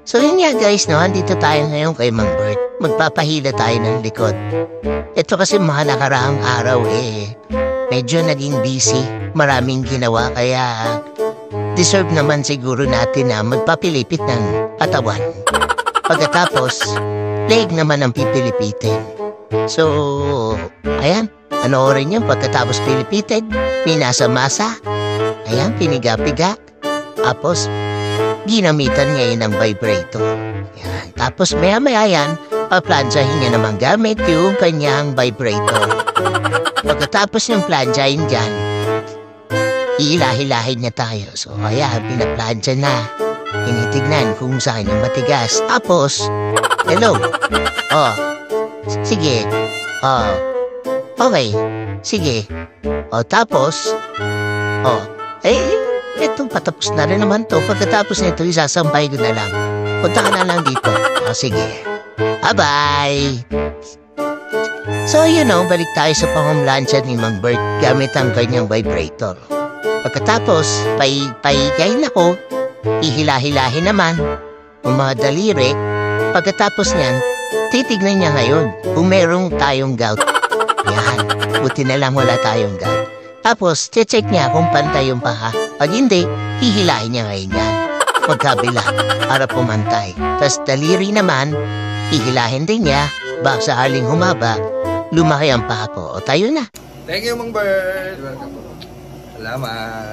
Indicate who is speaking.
Speaker 1: So yun nga guys, no, andito tayo ngayon kay Mang Bert. Magpapahila tayo ng likod. Ito kasi mga nakaraang araw medyo naging busy. Maraming ginawa kaya deserve naman siguro natin na magpapilipit ng katawan. Pagkatapos, leg naman ang pipilipitin. So, ayan, panoorin niyo pagkatapos pilipitin, minasa-masa, ayan, piniga-piga. Tapos, ginamitan niya yun ng vibrator. Yan. Tapos maya-maya yan, paplansyahin niya naman gamit yung kanyang vibrator. Pagkatapos yung plansyahin dyan, iilahilahin niya tayo. So ayan, pinaplansya na. Tinitignan kung saan yung matigas. Tapos, hello. Oh, sige. Oh, okay. Sige. Oh, tapos, itong patapos na rin naman to. Pagkatapos nito, isasampay ko na lang. Punta ka na lang dito. O, sige. Bye-bay! So, balik tayo sa pangumlansya ni Mang Bert gamit ang kanyang vibrator. Pagkatapos, paigayin ako, ihila-hilahin naman ang mga daliri. Pagkatapos niyan, titignan niya ngayon kung merong tayong gout. Yan, buti na lang wala tayong gout. Tapos, check niya kung pantay yung paha. Pag hindi, hihilahin niya ngayon yan. Magkabila para pumantay. Tapos daliri naman, hihilahin din niya. Baka sa haling humaba, lumaki ang paha ko. O tayo na.
Speaker 2: Thank you, Mang Bert. Salamat.